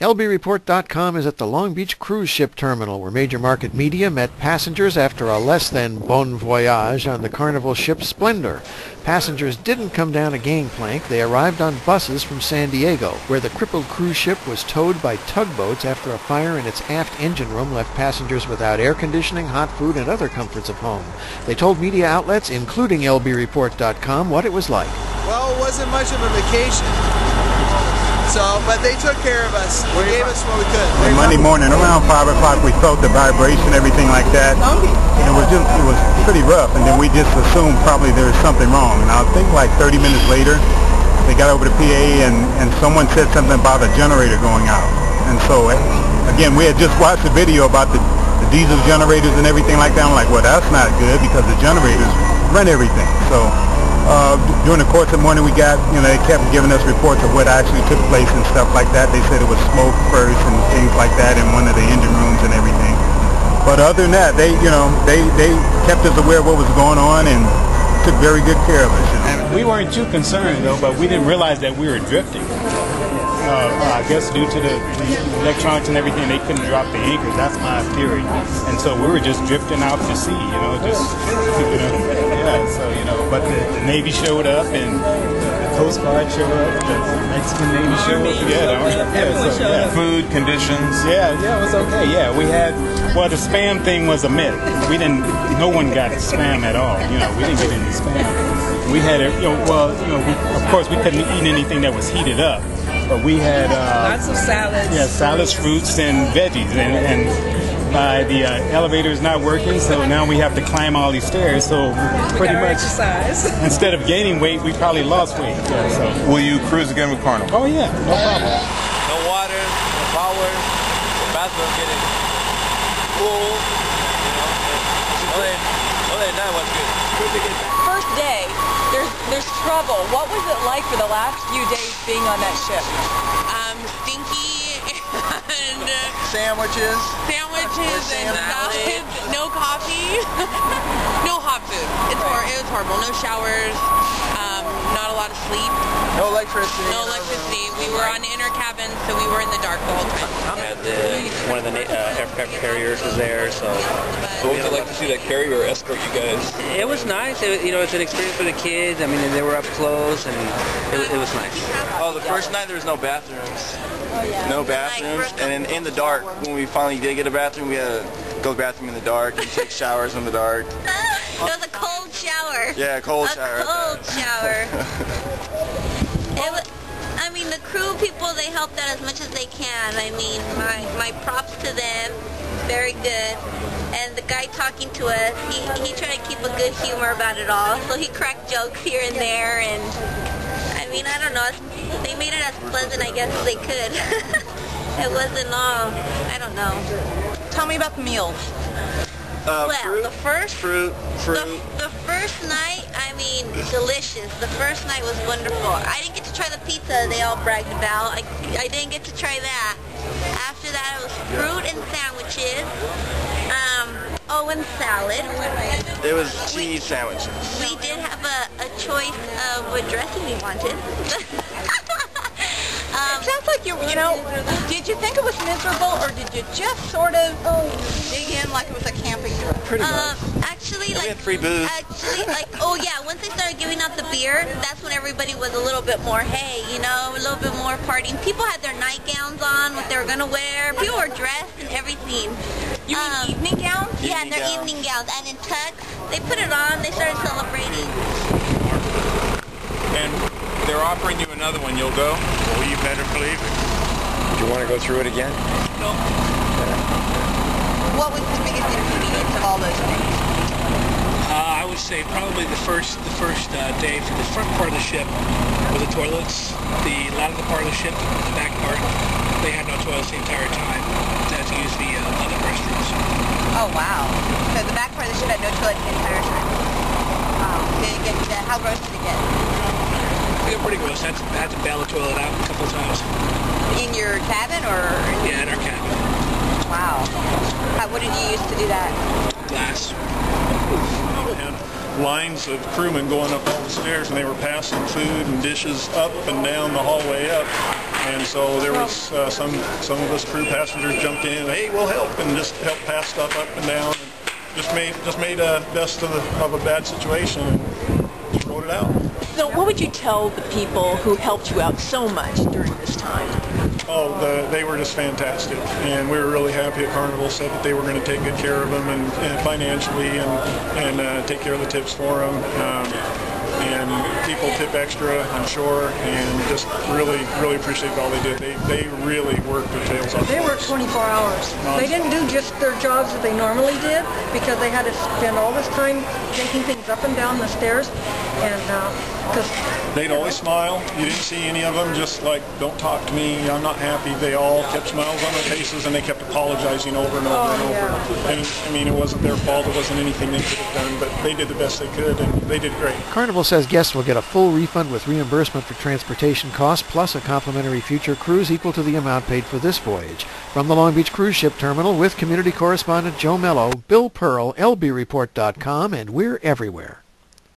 LBReport.com is at the Long Beach cruise ship terminal where Major Market Media met passengers after a less than bon voyage on the Carnival ship Splendor. Passengers didn't come down a gangplank. They arrived on buses from San Diego, where the crippled cruise ship was towed by tugboats after a fire in its aft engine room left passengers without air conditioning, hot food, and other comforts of home. They told media outlets, including LBReport.com, what it was like. Well, it wasn't much of a vacation. But they took care of us. They gave us what we could. And Monday morning, around 5 o'clock, we felt the vibration, everything like that. It was pretty rough, and then we just assumed probably there was something wrong. And I think like 30 minutes later, they got over to PA, and someone said something about a generator going out. And so, again, we had just watched the video about the diesel generators and everything like that. I'm like, well, that's not good because the generators run everything. So during the course of the morning, we got, they kept giving us reports of what actually took place and stuff like that. They said it was smoke first and things like that in one of the engine rooms and everything. But other than that, they kept us aware of what was going on and took very good care of us. We weren't too concerned though, but we didn't realize that we were drifting. I guess due to the electronics and everything, they couldn't drop the anchors. That's my theory. And so we were just drifting out to sea, but the Navy showed up and the Coast Guard showed up, the Mexican Navy showed up. Food, conditions. Yeah, it was okay. Yeah, we had, the spam thing was a myth. No one got spam at all. We didn't get any spam. We had, of course we couldn't eat anything that was heated up. But we had lots of salads. Yeah, salads, fruits, and veggies. And the elevator's not working, so now we have to climb all these stairs. So pretty much, exercise. Instead of gaining weight, we probably lost weight. Yeah, so. Will you cruise again with Carnival? Oh yeah, no problem. No water, no power. The bathroom getting full. Other than that was good. First day, there's trouble. What was it like for the last few days being on that ship? Stinky and Sandwiches and salads, no coffee, no hot food. It was horrible. No showers, not a lot of sleep. no electricity. No electricity. We were on the inner cabin, so we were in the dark the whole time. One of the aircraft carriers was there, so. What was it like to see that carrier escort you guys? It was nice. It's an experience for the kids. I mean, they were up close, and it was nice. Oh, the first night there was no bathrooms. No bathrooms, and in the dark, when we finally did get a bathroom, we had to go to the bathroom in the dark and take showers in the dark. It was a cold shower. Yeah, cold shower. A cold shower. The crew people, they helped out as much as they can. I mean, my props to them. Very good. And the guy talking to us, he tried to keep a good humor about it all. So he cracked jokes here and there, and I don't know. They made it as pleasant, I guess, as they could. It wasn't all, I don't know. Tell me about the meals. Fruit, the first night, delicious. The first night was wonderful. I didn't get to try the pizza they all bragged about. I didn't get to try that. After that, it was fruit and sandwiches. And salad. It was cheese sandwiches. We did have a choice of what dressing we wanted. It sounds like did you think it was miserable, or did you just sort of dig in like it was a camping trip? Pretty much. Actually, we had free booze. Once they started giving out the beer, that's when everybody was a little bit more, a little bit more partying. People had their nightgowns on, what they were going to wear. People were dressed and everything. You mean evening gowns? Yeah, and their evening gowns. And in tux, they put it on, they started celebrating. And they're offering you another one. You'll go? Well, you better believe it. Do you want to go through it again? No. What was the biggest inconvenience of all those things? I would say probably the first day for the front part of the ship were the toilets. The latter part of the ship, the back part, they had no toilets the entire time. They had to use the other restrooms. Oh wow! So the back part of the ship had no toilet the entire time. Wow. How gross did it get? They got pretty gross. I had to bail the toilet out a couple of times. In your cabin or? Yeah, in our cabin. Wow. What did you use to do that? Glass. And lines of crewmen going up all the stairs, and they were passing food and dishes up and down the hallway up. And so there was some of us crew passengers jumped in, hey, we'll help, and just helped pass stuff up and down, and just made a best of a bad situation and just wrote it out. So what would you tell the people who helped you out so much during this time? Oh, they were just fantastic, and we were really happy at Carnival. Said that they were going to take good care of them and financially and take care of the tips for them. And people tip extra, I'm sure, and just really appreciate all they did. They really worked their tails off. They worked 24 hours. They didn't do just their jobs that they normally did because they had to spend all this time taking things up and down the stairs, and because they'd always smile. You didn't see any of them just like, don't talk to me, I'm not happy. They all kept smiles on their faces, and they kept apologizing over and over and over. Yeah. And I mean, it wasn't their fault. It wasn't anything they could have done, but they did the best they could, and they did great. Carnival says guests will get a full refund with reimbursement for transportation costs, plus a complimentary future cruise equal to the amount paid for this voyage. From the Long Beach Cruise Ship Terminal with community correspondent Joe Mello, Bill Pearl, lbreport.com, and we're everywhere.